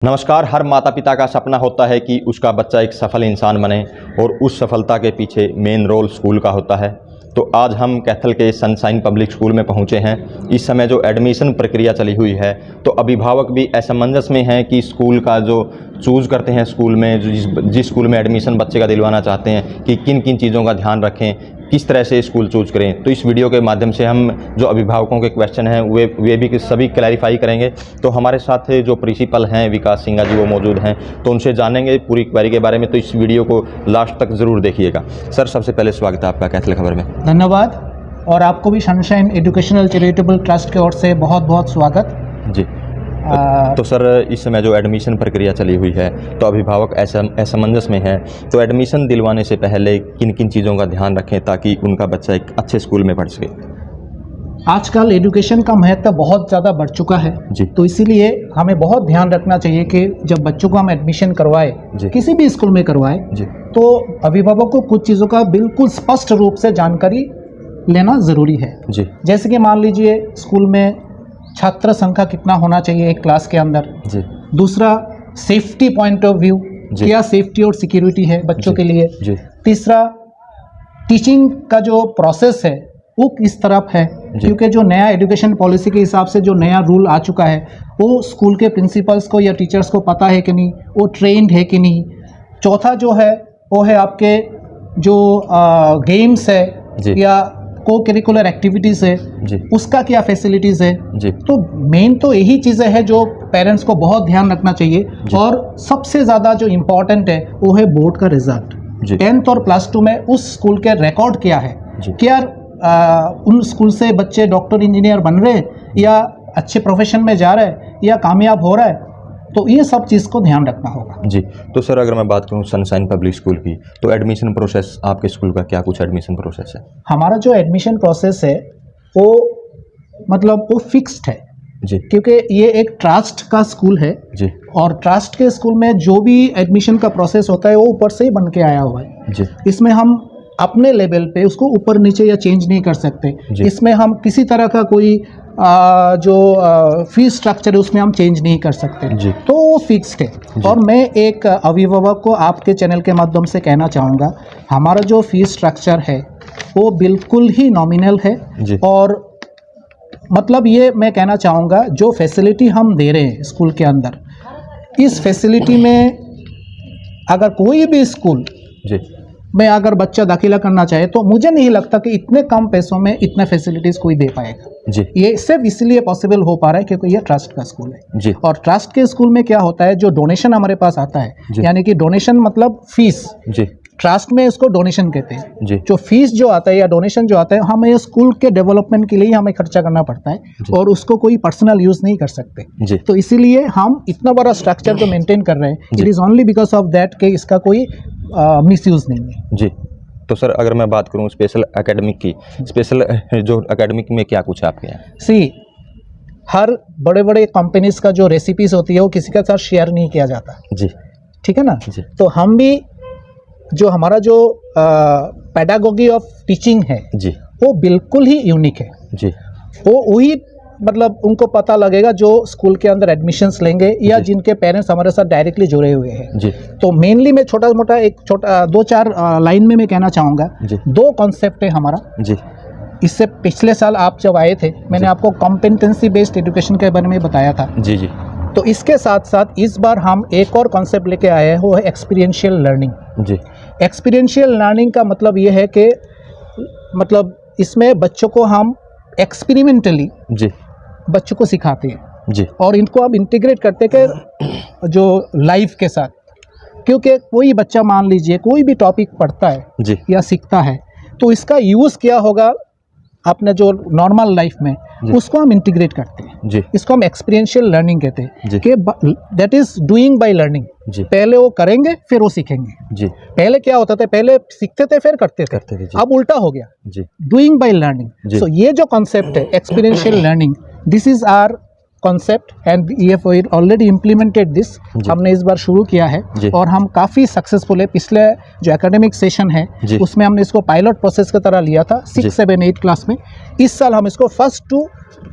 नमस्कार। हर माता पिता का सपना होता है कि उसका बच्चा एक सफल इंसान बने और उस सफलता के पीछे मेन रोल स्कूल का होता है। तो आज हम कैथल के सनशाइन पब्लिक स्कूल में पहुंचे हैं। इस समय जो एडमिशन प्रक्रिया चली हुई है तो अभिभावक भी असमंजस में हैं कि स्कूल का जो चूज़ करते हैं स्कूल में जिस स्कूल में एडमिशन बच्चे का दिलवाना चाहते हैं कि किन किन चीज़ों का ध्यान रखें, किस तरह से स्कूल चूज़ करें। तो इस वीडियो के माध्यम से हम जो अभिभावकों के क्वेश्चन हैं वे भी सभी क्लैरिफाई करेंगे। तो हमारे साथ जो प्रिंसिपल हैं विकास सिंह जी वो मौजूद हैं, तो उनसे जानेंगे पूरी क्वेरी के बारे में। तो इस वीडियो को लास्ट तक ज़रूर देखिएगा। सर, सबसे पहले स्वागत है आपका कैथल खबर में। धन्यवाद। और आपको भी सनशाइन एजुकेशनल चैरिटेबल ट्रस्ट की ओर से बहुत बहुत स्वागत जी। तो सर, इस समय जो एडमिशन प्रक्रिया चली हुई है तो अभिभावक असमंजस में है, तो एडमिशन दिलवाने से पहले किन किन चीज़ों का ध्यान रखें ताकि उनका बच्चा एक अच्छे स्कूल में पढ़ सके। आजकल एजुकेशन का महत्व बहुत ज़्यादा बढ़ चुका है जी। तो इसीलिए हमें बहुत ध्यान रखना चाहिए कि जब बच्चों को हम एडमिशन करवाए किसी भी स्कूल में करवाए जी, तो अभिभावक को कुछ चीज़ों का बिल्कुल स्पष्ट रूप से जानकारी लेना ज़रूरी है जी। जैसे कि मान लीजिए स्कूल में छात्र संख्या कितना होना चाहिए एक क्लास के अंदर जी। दूसरा, सेफ्टी पॉइंट ऑफ व्यू, क्या सेफ्टी और सिक्योरिटी है बच्चों के लिए जी। तीसरा, टीचिंग का जो प्रोसेस है वो किस तरफ है, क्योंकि जो नया एजुकेशन पॉलिसी के हिसाब से जो नया रूल आ चुका है वो स्कूल के प्रिंसिपल्स को या टीचर्स को पता है कि नहीं, वो ट्रेंड है कि नहीं। चौथा जो है वो है आपके जो गेम्स है या को करिकुलर एक्टिविटीज़ है उसका क्या फैसिलिटीज़ है जी। तो मेन तो यही चीज़ें हैं जो पेरेंट्स को बहुत ध्यान रखना चाहिए। और सबसे ज़्यादा जो इम्पोर्टेंट है वो है बोर्ड का रिजल्ट। 10th और +2 में उस स्कूल के रिकॉर्ड क्या है, क्या उन स्कूल से बच्चे डॉक्टर इंजीनियर बन रहे हैं या अच्छे प्रोफेशन में जा रहे हैं या कामयाब हो रहा है, तो ये सब चीज़ को ध्यान रखना होगा जी। तो सर, अगर मैं बात करूं सनशाइन पब्लिक स्कूल की, तो एडमिशन प्रोसेस आपके स्कूल का क्या कुछ एडमिशन प्रोसेस है? हमारा जो एडमिशन प्रोसेस है वो मतलब वो फिक्स्ड है जी, क्योंकि ये एक ट्रस्ट का स्कूल है जी। और ट्रस्ट के स्कूल में जो भी एडमिशन का प्रोसेस होता है वो ऊपर से ही बन के आया हुआ है जी। इसमें हम अपने लेवल पे उसको ऊपर नीचे या चेंज नहीं कर सकते। इसमें हम किसी तरह का कोई जो फीस स्ट्रक्चर है उसमें हम चेंज नहीं कर सकते जी। तो वो फिक्स्ड है। और मैं एक अभिभावक को आपके चैनल के माध्यम से कहना चाहूँगा, हमारा जो फीस स्ट्रक्चर है वो बिल्कुल ही नॉमिनल है जी। और मतलब ये मैं कहना चाहूँगा जो फैसिलिटी हम दे रहे हैं स्कूल के अंदर, इस फैसिलिटी में अगर कोई भी स्कूल जी में अगर बच्चा दाखिला करना चाहे तो मुझे नहीं लगता कि इतने कम पैसों में इतने फैसिलिटीज़ कोई दे पाएगा जी। ये सिर्फ इसलिए पॉसिबल हो पा रहा है क्योंकि ये ट्रस्ट का स्कूल है जी। और ट्रस्ट के स्कूल में क्या होता है, जो डोनेशन हमारे पास आता है, यानी कि डोनेशन मतलब फीस जी। ट्रस्ट में इसको डोनेशन कहते हैं जी। जो फीस जो आता है या डोनेशन जो आता है, हमें स्कूल के डेवलपमेंट के लिए हमें खर्चा करना पड़ता है और उसको कोई पर्सनल यूज़ नहीं कर सकते जी। तो इसीलिए हम इतना बड़ा स्ट्रक्चर जो मेंटेन कर रहे हैं, it is only because of that कि इसका कोई मिसयूज़ नहीं है जी। तो सर, अगर मैं बात करूं स्पेशल एकेडमिक की, स्पेशल जो एकेडमिक में क्या कुछ आपके यहाँ? सी, हर बड़े बड़े कंपनीज का जो रेसिपीज होती है वो किसी के साथ शेयर नहीं किया जाता जी, ठीक है ना जी। तो हम भी जो हमारा जो पेडागोगी ऑफ टीचिंग है जी, वो बिल्कुल ही यूनिक है जी। वो वही मतलब उनको पता लगेगा जो स्कूल के अंदर एडमिशन्स लेंगे या जिनके पेरेंट्स हमारे साथ डायरेक्टली जुड़े हुए हैं जी। तो मेनली मैं छोटा मोटा एक 2-4 लाइन में मैं कहना चाहूँगा, 2 कॉन्सेप्ट है हमारा जी। इससे पिछले साल आप जब आए थे मैंने आपको कॉम्पिटेंसी बेस्ड एजुकेशन के बारे में बताया था जी जी। तो इसके साथ साथ इस बार हम एक और कॉन्सेप्ट लेके आए हैं, वो है एक्सपीरियंशियल लर्निंग जी। एक्सपीरियंशियल लर्निंग का मतलब ये है कि मतलब इसमें बच्चों को हम एक्सपेरिमेंटली जी बच्चों को सिखाते हैं जी। और इनको अब इंटीग्रेट करते हैं जो लाइफ के साथ, क्योंकि कोई बच्चा मान लीजिए कोई भी टॉपिक पढ़ता है जी या सीखता है तो इसका यूज़ क्या होगा अपने जो नॉर्मल लाइफ में, उसको हम इंटीग्रेट करते हैं जी। इसको हम एक्सपीरियंशियल लर्निंग कहते हैं कि that is doing by learning ji. पहले वो करेंगे फिर वो सीखेंगे जी। पहले क्या होता था, पहले सीखते थे फिर करते थे अब उल्टा हो गया जी, डूइंग बाय लर्निंग। सो ये जो कॉन्सेप्ट है experiential learning, this is our concept and we have already implemented this. हमने इस बार शुरू किया है और हम काफ़ी सक्सेसफुल है। पिछले जो एकेडमिक सेशन है उसमें हमने इसको पायलट प्रोसेस की तरह लिया था 6, 7, 8 क्लास में। इस साल हम इसको 1st to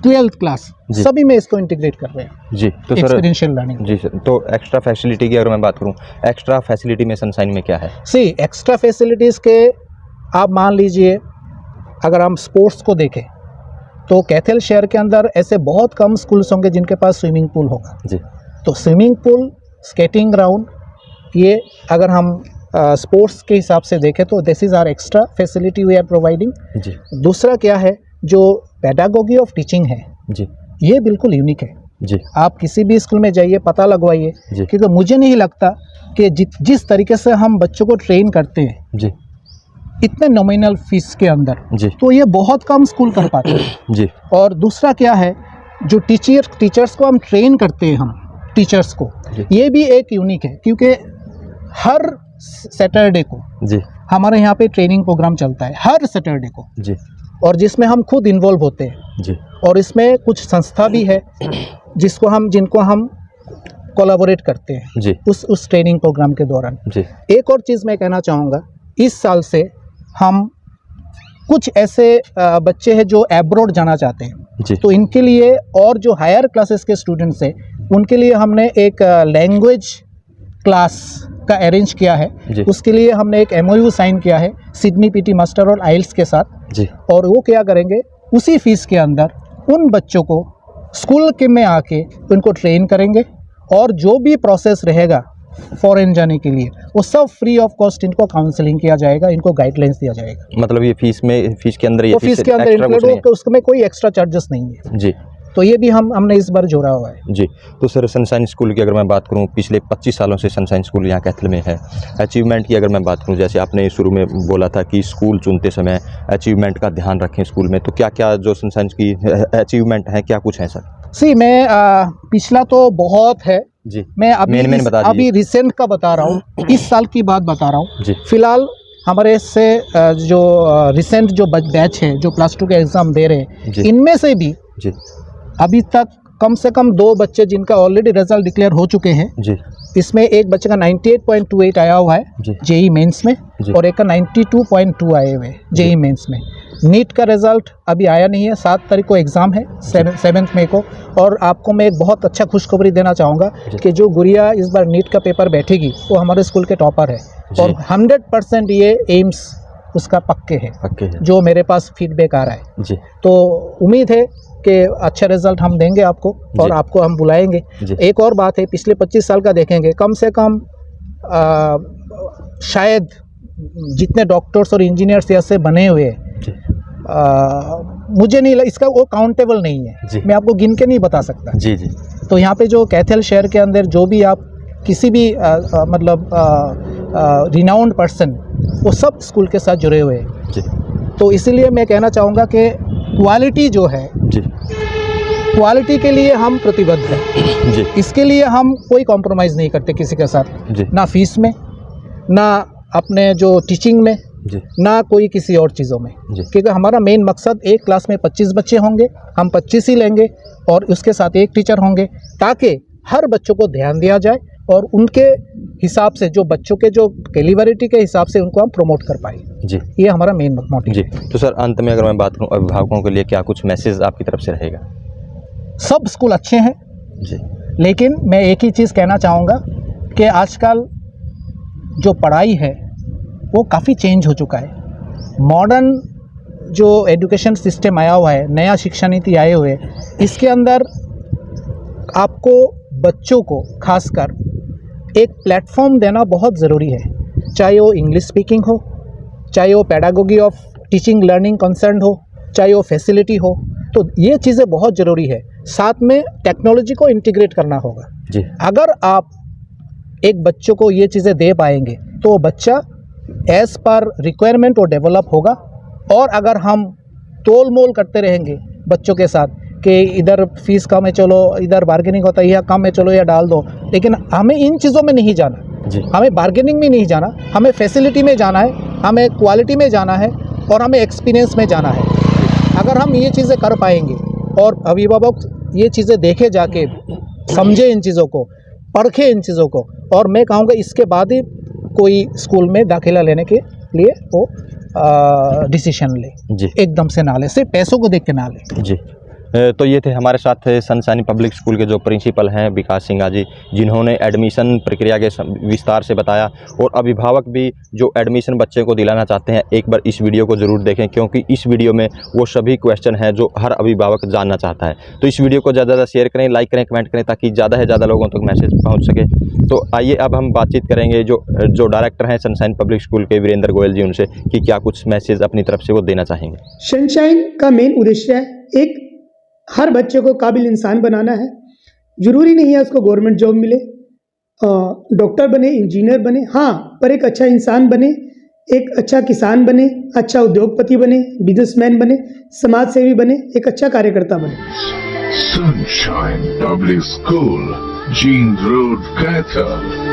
12th क्लास सभी में इसको इंटीग्रेट कर रहे हैं जी। तो एक्सपीरियंशियल लर्निंग। जी सर, तो एक्स्ट्रा फैसिलिटी की अगर मैं बात करूं, एक्स्ट्रा फैसिलिटी में सनशाइन में क्या है? सी एक्स्ट्रा फैसिलिटीज़ के आप मान लीजिए, अगर हम स्पोर्ट्स को देखें तो कैथल शहर के अंदर ऐसे बहुत कम स्कूल्स होंगे जिनके पास स्विमिंग पूल होगा जी। तो स्विमिंग पूल, स्केटिंग ग्राउंड, ये अगर हम स्पोर्ट्स के हिसाब से देखें तो this is our extra facility we are providing ji. दूसरा क्या है, जो पेडागोगी ऑफ टीचिंग है जी, ये बिल्कुल यूनिक है जी। आप किसी भी स्कूल में जाइए, पता लगवाइए, क्योंकि मुझे नहीं लगता कि जिस तरीके से हम बच्चों को ट्रेन करते हैं जी इतने नॉमिनल फीस के अंदर जी, तो ये बहुत कम स्कूल कर पाते हैं जी। और दूसरा क्या है, जो टीचर्स को हम ट्रेन करते हैं, हम टीचर्स को, ये भी एक यूनिक है, क्योंकि हर सैटरडे को जी हमारे यहाँ पे ट्रेनिंग प्रोग्राम चलता है, हर सैटरडे को जी, और जिसमें हम खुद इन्वॉल्व होते हैं जी। और इसमें कुछ संस्था भी है जिनको हम कोलैबोरेट करते हैं जी उस ट्रेनिंग प्रोग्राम के दौरान जी। एक और चीज़ मैं कहना चाहूँगा, इस साल से हम कुछ ऐसे बच्चे हैं जो एब्रॉड जाना चाहते हैं जी, तो इनके लिए और जो हायर क्लासेस के स्टूडेंट्स हैं उनके लिए हमने एक लैंग्वेज क्लास का अरेंज किया है। उसके लिए हमने एक MOU साइन किया है सिडनी PT मास्टर और आइल्स के साथ जी। और वो क्या करेंगे, उसी फीस के अंदर उन बच्चों को स्कूल के में आके उनको ट्रेन करेंगे, और जो भी प्रोसेस रहेगा फॉरेन जाने के लिए वो सब फ्री ऑफ कॉस्ट इनको काउंसलिंग किया जाएगा, इनको गाइडलाइंस दिया जाएगा। मतलब ये फीस के अंदर, ये फीस के अंदर इंक्लूड हो, उसमें कोई एक्स्ट्रा चार्जेस नहीं है जी। तो ये भी हमने इस बार जोड़ा हुआ है जी। तो सर, सनशाइन स्कूल की अगर मैं बात करूं, पिछले 25 सालों से सनशाइन स्कूल यहाँ कैथल में है। अचीवमेंट की अगर मैं बात करूं, जैसे आपने शुरू में बोला था कि स्कूल चुनते समय अचीवमेंट का ध्यान रखें स्कूल में, तो क्या क्या जो सनशाइन की अचीवमेंट है, क्या कुछ है सर? मैं पिछला तो बहुत है जी, मैं अभी रिसेंट का बता रहा हूँ, इस साल की बात बता रहा हूँ। फिलहाल हमारे से जो रिसेंट जो बैच है जो +2 के एग्ज़ाम दे रहे हैं, इनमें से भी जी अभी तक कम से कम 2 बच्चे जिनका ऑलरेडी रिजल्ट डिक्लेयर हो चुके हैं जी। इसमें एक बच्चे का 98.28 आया हुआ है जेई मेंस में, और एक का 92.2 आए हुए जेई मेंस में। नीट का रिज़ल्ट अभी आया नहीं है, 7 तारीख को एग्ज़ाम है, 7 मई को। और आपको मैं एक बहुत अच्छा खुशखबरी देना चाहूँगा कि जो गुड़िया इस बार नीट का पेपर बैठेगी वो हमारे स्कूल के टॉपर है, और 100% ये एम्स उसका पक्के है जो मेरे पास फीडबैक आ रहा है जी। तो उम्मीद है कि अच्छा रिजल्ट हम देंगे आपको, और आपको हम बुलाएंगे। एक और बात है, पिछले 25 साल का देखेंगे, कम से कम शायद जितने डॉक्टर्स और इंजीनियर्स ऐसे बने हुए मुझे नहीं इसका वो काउंटेबल नहीं है, मैं आपको गिन के नहीं बता सकता जी जी। तो यहाँ पे जो कैथल शहर के अंदर जो भी आप किसी भी मतलब रिनाउंड पर्सन, वो सब स्कूल के साथ जुड़े हुए हैं जी। तो इसीलिए मैं कहना चाहूँगा कि क्वालिटी जो है जी, क्वालिटी के लिए हम प्रतिबद्ध हैं जी। इसके लिए हम कोई कॉम्प्रोमाइज़ नहीं करते किसी के साथ जी, ना फीस में, ना अपने जो टीचिंग में जी, ना कोई किसी और चीज़ों में, क्योंकि हमारा मेन मकसद एक क्लास में 25 बच्चे होंगे, हम 25 ही लेंगे, और उसके साथ एक टीचर होंगे, ताकि हर बच्चों को ध्यान दिया जाए और उनके हिसाब से जो बच्चों के जो कैलिबरिटी के हिसाब से उनको हम प्रमोट कर पाए जी। ये हमारा मेन मोटिव जी। तो सर, अंत में अगर मैं बात करूँ अभिभावकों के लिए क्या कुछ मैसेज आपकी तरफ से रहेगा? सब स्कूल अच्छे हैं जी, लेकिन मैं एक ही चीज़ कहना चाहूँगा कि आजकल जो पढ़ाई है वो काफ़ी चेंज हो चुका है। मॉडर्न जो एजुकेशन सिस्टम आया हुआ है, नया शिक्षा नीति आए हुए, इसके अंदर आपको बच्चों को खासकर एक प्लेटफॉर्म देना बहुत ज़रूरी है, चाहे वो इंग्लिश स्पीकिंग हो, चाहे वो pedagogy of teaching learning concern हो, चाहे वो फैसिलिटी हो। तो ये चीज़ें बहुत ज़रूरी है। साथ में टेक्नोलॉजी को इंटीग्रेट करना होगा जी। अगर आप एक बच्चों को ये चीज़ें दे पाएंगे तो वो बच्चा एज़ पर रिक्वायरमेंट वो डेवलप होगा। और अगर हम तोल मोल करते रहेंगे बच्चों के साथ कि इधर फीस कम है, चलो इधर बार्गेनिंग होता है, यह कम है, चलो यह डाल दो, लेकिन हमें इन चीज़ों में नहीं जाना जी। हमें बार्गेनिंग में नहीं जाना, हमें फैसिलिटी में जाना है, हमें क्वालिटी में जाना है, और हमें एक्सपीरियंस में जाना है। अगर हम ये चीज़ें कर पाएंगे और अभिभावक ये चीज़ें देखे जाके, समझे इन चीज़ों को, परखे इन चीज़ों को, और मैं कहूँगा इसके बाद ही कोई स्कूल में दाखिला लेने के लिए वो डिसीजन ले, जी एकदम से ना ले, सिर्फ पैसों को देख के ना ले। जी। तो ये थे हमारे साथ सनशाइन पब्लिक स्कूल के जो प्रिंसिपल हैं विकास सिंह जी, जिन्होंने एडमिशन प्रक्रिया के विस्तार से बताया। और अभिभावक भी जो एडमिशन बच्चे को दिलाना चाहते हैं, एक बार इस वीडियो को ज़रूर देखें, क्योंकि इस वीडियो में वो सभी क्वेश्चन हैं जो हर अभिभावक जानना चाहता है। तो इस वीडियो को ज़्यादा से ज़्यादा शेयर करें, लाइक करें, कमेंट करें, ताकि ज़्यादा से ज़्यादा लोगों तक मैसेज पहुँच सके। तो आइए अब हम बातचीत करेंगे जो डायरेक्टर हैं सनशाइन पब्लिक स्कूल के, वीरेंद्र गोयल जी, उनसे कि क्या कुछ मैसेज अपनी तरफ से वो देना चाहेंगे। सनशाइन का मेन उद्देश्य है एक हर बच्चे को काबिल इंसान बनाना है। ज़रूरी नहीं है उसको गवर्नमेंट जॉब मिले, डॉक्टर बने, इंजीनियर बने, हाँ, पर एक अच्छा इंसान बने, एक अच्छा किसान बने, अच्छा उद्योगपति बने, बिजनेसमैन बने, समाज सेवी बने, एक अच्छा कार्यकर्ता बने। Sunshine Public School, Jean Road, Kathal.